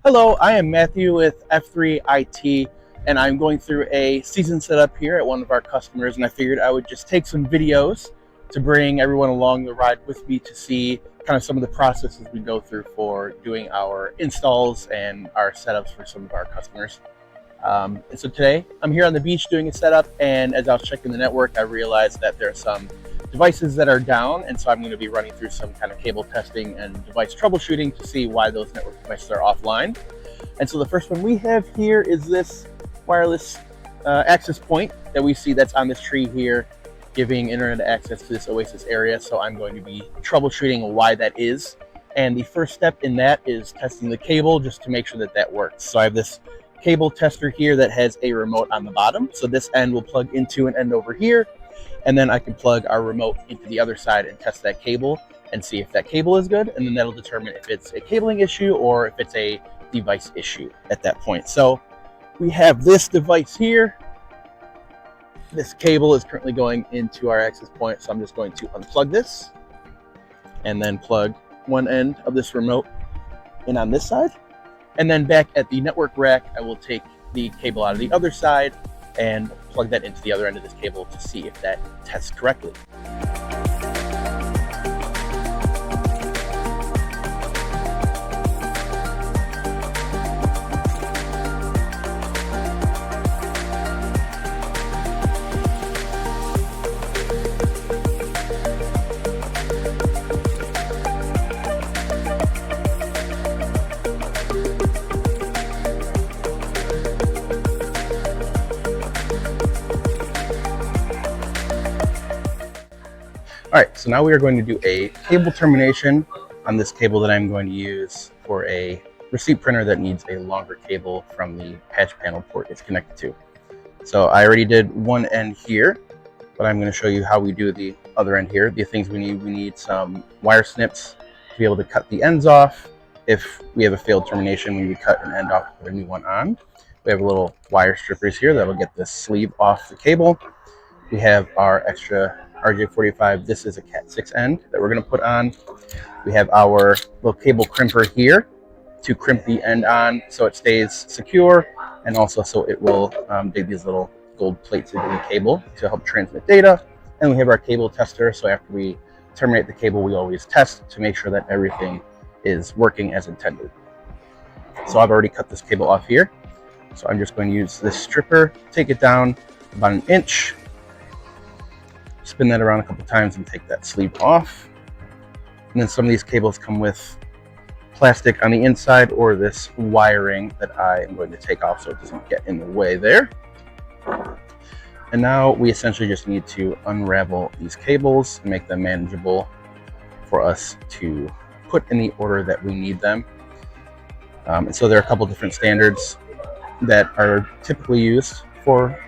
Hello, I am Matthew with F3 IT, and I'm going through a season setup here at one of our customers, and I figured I would just take some videos to bring everyone along the ride with me to see kind of some of the processes we go through for doing our installs and our setups for some of our customers. And so today I'm here on the beach doing a setup, and as I was checking the network, I realized that there are some devices that are down, and so I'm going to be running through some kind of cable testing and device troubleshooting to see why those network devices are offline. And so the first one we have here is this wireless access point that we see that's on this tree here, giving internet access to this Oasis area. So I'm going to be troubleshooting why that is. And the first step in that is testing the cable just to make sure that that works. So I have this cable tester here that has a remote on the bottom. So this end will plug into an end over here, and then I can plug our remote into the other side and test that cable and see if that cable is good, and then that'll determine if it's a cabling issue or if it's a device issue at that point. So we have this device here. This cable is currently going into our access point, so I'm just going to unplug this and then plug one end of this remote in on this side. And then back at the network rack, I will take the cable out of the other side and plug that into the other end of this cable to see if that tests correctly. All right, so now we are going to do a cable termination on this cable that I'm going to use for a receipt printer that needs a longer cable from the patch panel port it's connected to. So I already did one end here, but I'm going to show you how we do the other end here. The things we need some wire snips to be able to cut the ends off. If we have a failed termination, when we cut an end off, put a new one on. We have little wire strippers here that will get the sleeve off the cable. We have our extra RJ45. This is a Cat 6 end that we're going to put on. We have our little cable crimper here to crimp the end on so it stays secure, and also so it will dig these little gold plates into the cable to help transmit data. And we have our cable tester, so after we terminate the cable, we always test to make sure that everything is working as intended. So I've already cut this cable off here, so I'm just going to use this stripper, take it down about an inch, spin that around a couple times and take that sleeve off. And then some of these cables come with plastic on the inside or this wiring that I am going to take off so it doesn't get in the way there. And now we essentially just need to unravel these cables and make them manageable for us to put in the order that we need them. And so there are a couple different standards that are typically used for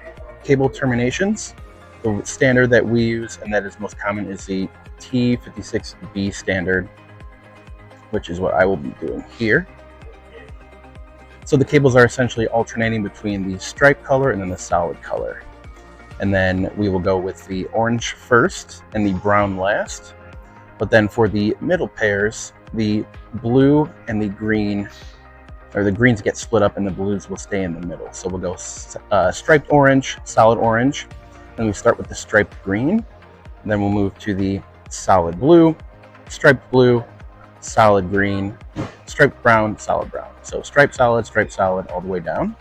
cable terminations. The standard that we use and that is most common is the T56B standard, which is what I will be doing here. So the cables are essentially alternating between the stripe color and then the solid color. And then we will go with the orange first and the brown last. But then for the middle pairs, the blue and the green, or the greens get split up and the blues will stay in the middle. So we'll go striped orange, solid orange. And we start with the striped green, and then we'll move to the solid blue, striped blue, solid green, striped brown, solid brown. So striped solid, all the way down,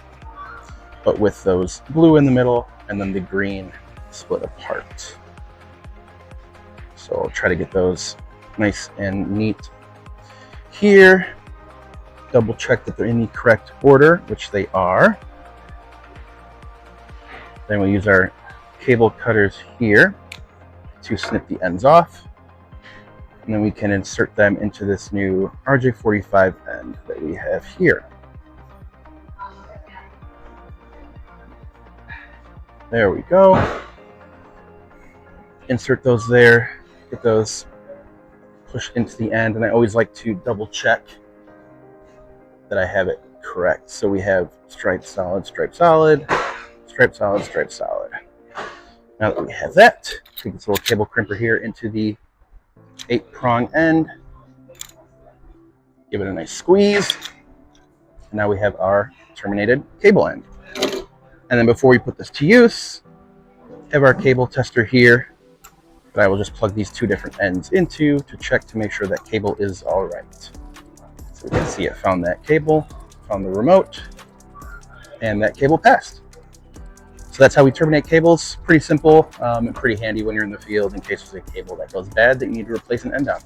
but with those blue in the middle and then the green split apart. So I'll try to get those nice and neat here. Double check that they're in the correct order, which they are. Then we'll use our cable cutters here to snip the ends off, and then we can insert them into this new RJ45 end that we have here. There we go. Insert those there, get those pushed into the end, and I always like to double check that I have it correct. So we have stripe solid, stripe solid, stripe solid, stripe solid. Now that we have that, take this little cable crimper here into the 8-prong end, give it a nice squeeze, And now we have our terminated cable end. And then before we put this to use, have our cable tester here that I will just plug these 2 different ends into to check to make sure that cable is all right. So we can see it found that cable, found the remote, and that cable passed. So that's how we terminate cables. Pretty simple and pretty handy when you're in the field in case there's a cable that goes bad that you need to replace an end on.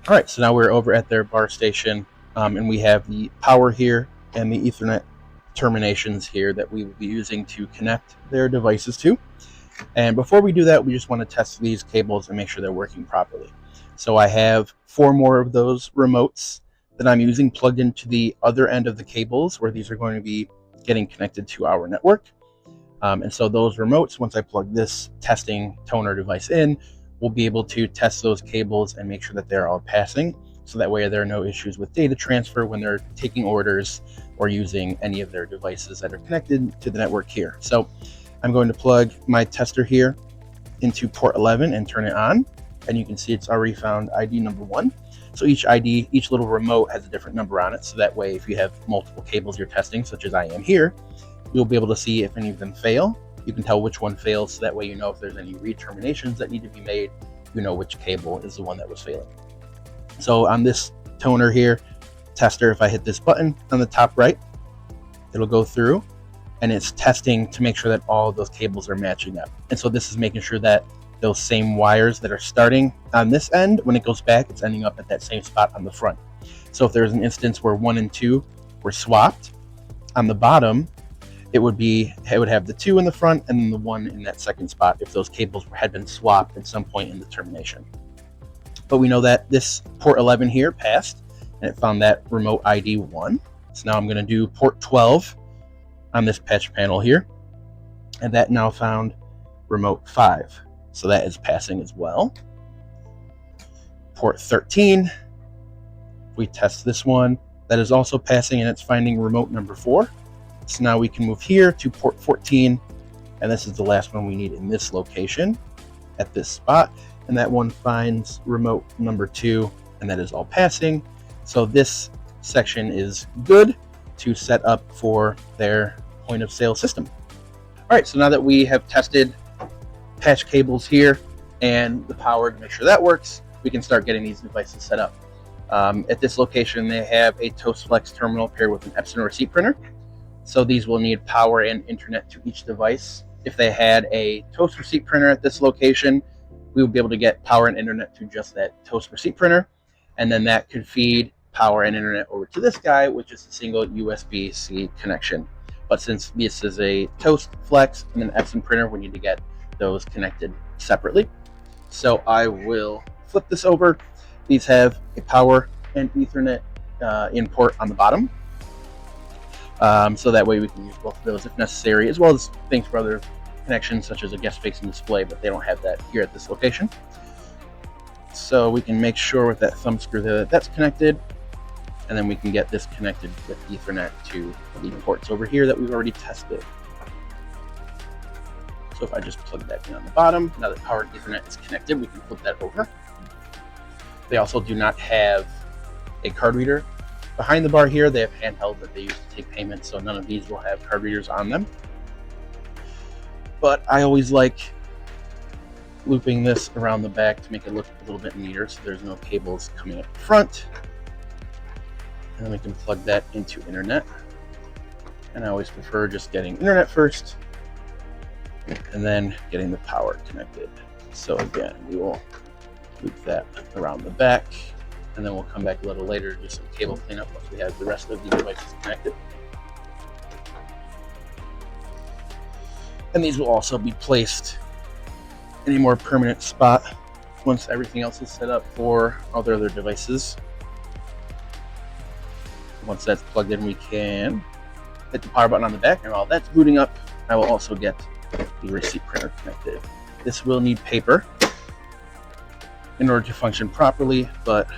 All right, so now we're over at their bar station, and we have the power here and the Ethernet terminations here that we will be using to connect their devices to. And before we do that, we just want to test these cables and make sure they're working properly. So I have 4 more of those remotes that I'm using plugged into the other end of the cables where these are going to be getting connected to our network. And so those remotes, once I plug this testing toner device in, we'll be able to test those cables and make sure that they're all passing. So that way there are no issues with data transfer when they're taking orders or using any of their devices that are connected to the network here. So I'm going to plug my tester here into port 11 and turn it on. And you can see it's already found ID number 1. So each ID, each little remote has a different number on it. So that way, if you have multiple cables you're testing, such as I am here, you'll be able to see if any of them fail. You can tell which one fails, so that way you know if there's any re-terminations that need to be made, you know which cable is the one that was failing. So on this toner here, tester, if I hit this button on the top right, it'll go through and it's testing to make sure that all of those cables are matching up. And so this is making sure that those same wires that are starting on this end, when it goes back, it's ending up at that same spot on the front. So if there's an instance where 1 and 2 were swapped, on the bottom, it would have the 2 in the front and then the 1 in that second spot if those cables had been swapped at some point in the termination. But we know that this port 11 here passed and it found that remote ID 1. So now I'm going to do port 12 on this patch panel here, and that now found remote 5. So that is passing as well. Port 13, we test this one, that is also passing and it's finding remote number 4. So now we can move here to port 14, and this is the last one we need in this location at this spot, and that one finds remote number 2, and that is all passing. So this section is good to set up for their point of sale system. All right, so now that we have tested patch cables here and the power to make sure that works, we can start getting these devices set up. At this location, they have a Toast Flex terminal paired with an Epson receipt printer. So these will need power and internet to each device. If they had a Toast receipt printer at this location, we would be able to get power and internet to just that Toast receipt printer. And then that could feed power and internet over to this guy, which is a single USB-C connection. But since this is a Toast Flex and an Epson printer, we need to get those connected separately. So I will flip this over. These have a power and Ethernet in port on the bottom. So that way we can use both of those if necessary, as well as things for other connections such as a guest facing display, but they don't have that here at this location. So we can make sure with that thumb screw there that that's connected. and then we can get this connected with Ethernet to the ports over here that we've already tested. So if I just plug that in on the bottom, now that powered Ethernet is connected, we can flip that over. They also do not have a card reader. Behind the bar here, they have handhelds that they use to take payments, so none of these will have card readers on them. But I always like looping this around the back to make it look a little bit neater, so there's no cables coming up front. And then we can plug that into internet. And I always prefer just getting internet first and then getting the power connected. So again, we will loop that around the back, and then we'll come back a little later to do some cable cleanup once we have the rest of the devices connected. And these will also be placed in a more permanent spot once everything else is set up for all the other devices. Once that's plugged in, we can hit the power button on the back, and while that's booting up, I will also get the receipt printer connected. This will need paper in order to function properly, but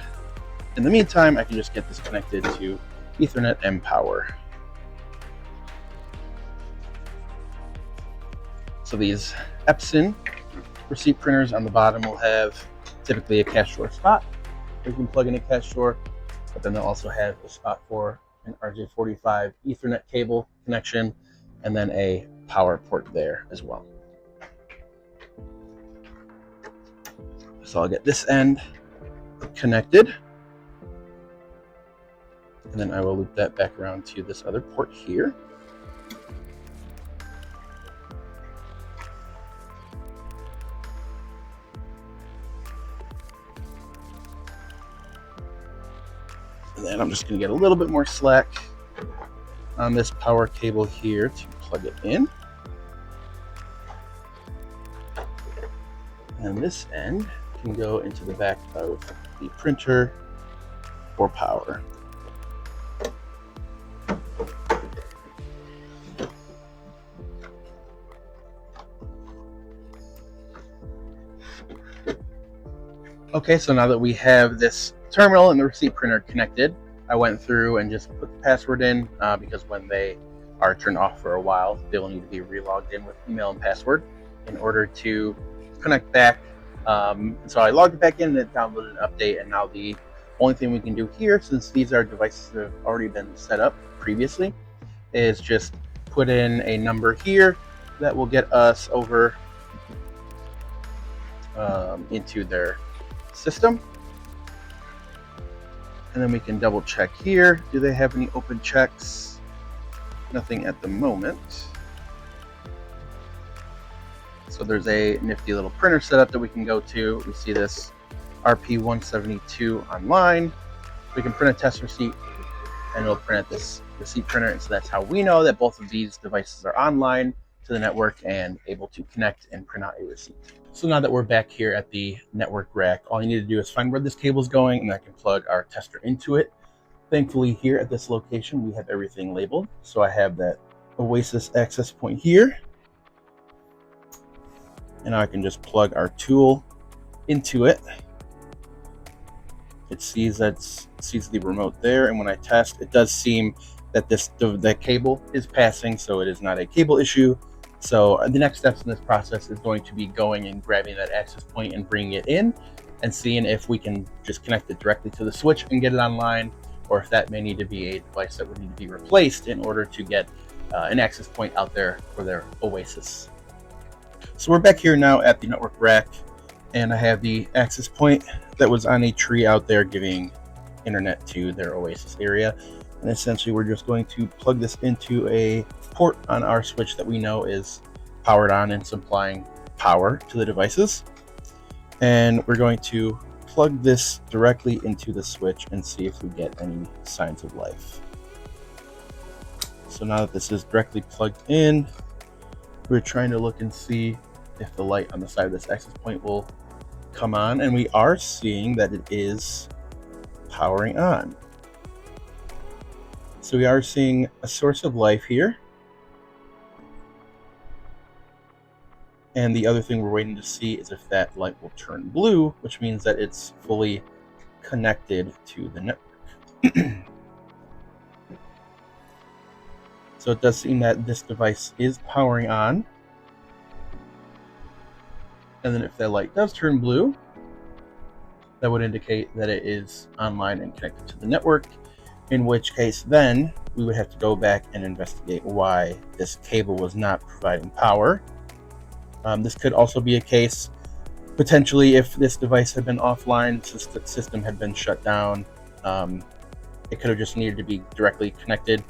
in the meantime, I can just get this connected to Ethernet and power. So these Epson receipt printers on the bottom will have typically a cash drawer spot. You can plug in a cash drawer, but then they'll also have a spot for an RJ45 Ethernet cable connection, and then a power port there as well. So I'll get this end connected, and then I will loop that back around to this other port here. And then I'm just going to get a little bit more slack on this power cable here to plug it in. And this end can go into the back of the printer for power. Okay, so now that we have this terminal and the receipt printer connected, I went through and just put the password in because when they are turned off for a while, they will need to be relogged in with email and password in order to connect back. So I logged it back in and it downloaded an update, and now the only thing we can do here, since these are devices that have already been set up previously, is just put in a number here that will get us over into their system. And then we can double check here. Do they have any open checks? Nothing at the moment. So there's a nifty little printer setup that we can go to. We see this RP172 online. We can print a test receipt, and it'll print at this receipt printer. And so that's how we know that both of these devices are online to the network and able to connect and print out a receipt. So now that we're back here at the network rack, all you need to do is find where this cable is going, and I can plug our tester into it. Thankfully, here at this location, we have everything labeled. So I have that Oasis access point here. And now I can just plug our tool into it. It sees the remote there, and when I test, it does seem that the cable is passing, so it is not a cable issue. So the next steps in this process is going to be going and grabbing that access point and bringing it in and seeing if we can just connect it directly to the switch and get it online, or if that may need to be a device that would need to be replaced in order to get an access point out there for their Oasis. So we're back here now at the network rack, and I have the access point that was on a tree out there giving internet to their Oasis area. And essentially we're just going to plug this into a port on our switch that we know is powered on and supplying power to the devices. And we're going to plug this directly into the switch and see if we get any signs of life. So now that this is directly plugged in, we're trying to look and see if the light on the side of this access point will come on, and we are seeing that it is powering on. So we are seeing a source of life here. And the other thing we're waiting to see is if that light will turn blue, which means that it's fully connected to the network. So it does seem that this device is powering on. And then if that light does turn blue, that would indicate that it is online and connected to the network, in which case then we would have to go back and investigate why this cable was not providing power. This could also be a case, potentially, if this device had been offline, since the system had been shut down, it could have just needed to be directly connected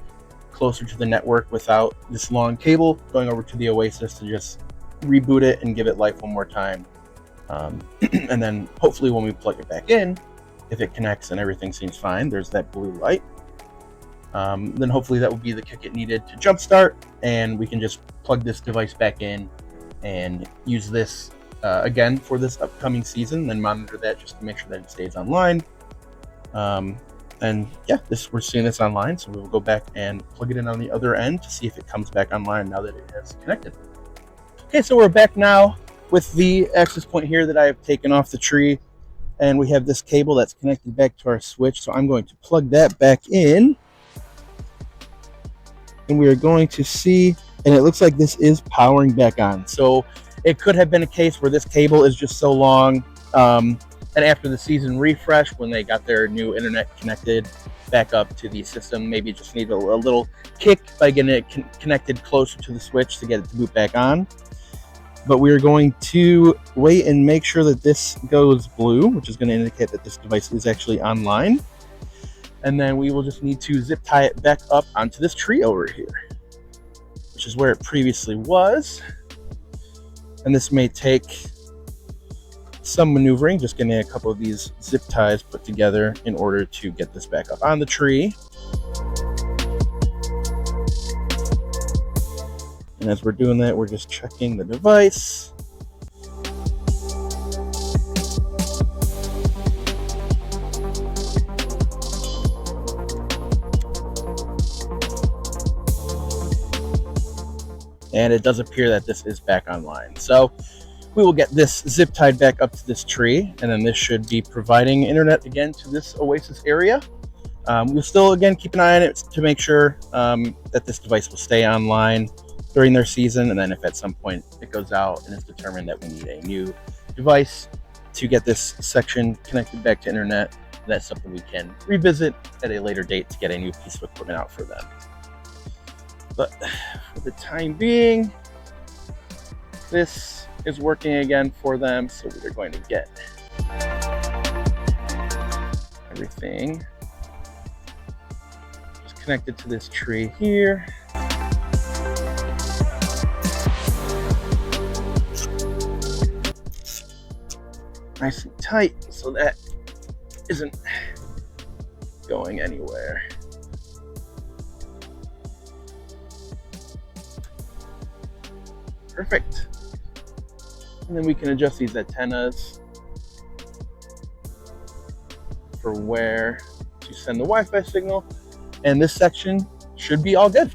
closer to the network without this long cable going over to the Oasis to just reboot it and give it life one more time. And then hopefully when we plug it back in, if it connects and everything seems fine, there's that blue light, then hopefully that will be the kick it needed to jumpstart, and we can just plug this device back in and use this again for this upcoming season, then monitor that just to make sure that it stays online. And yeah, we're seeing this online, so we will go back and plug it in on the other end to see if it comes back online now that it has connected. Okay, so we're back now with the access point here that I have taken off the tree, and we have this cable that's connected back to our switch, so I'm going to plug that back in, and we are going to see, and it looks like this is powering back on. So it could have been a case where this cable is just so long, and after the season refresh, when they got their new internet connected back up to the system, maybe just need a little kick by getting it connected closer to the switch to get it to boot back on. But we're going to wait and make sure that this goes blue, which is going to indicate that this device is actually online. And then we will just need to zip tie it back up onto this tree over here, which is where it previously was. And this may take some maneuvering, just getting a couple of these zip ties put together in order to get this back up on the tree. And as we're doing that, we're just checking the device. And it does appear that this is back online. So we will get this zip tied back up to this tree, and then this should be providing internet again to this Oasis area. We'll still, again, keep an eye on it to make sure that this device will stay online during their season, and then if at some point it goes out and it's determined that we need a new device to get this section connected back to internet, that's something we can revisit at a later date to get a new piece of equipment out for them. But for the time being, this is working again for them, so we're going to get everything just connected to this tree here. Nice and tight so that isn't going anywhere. Perfect. And then we can adjust these antennas for where to send the Wi-Fi signal. And this section should be all good.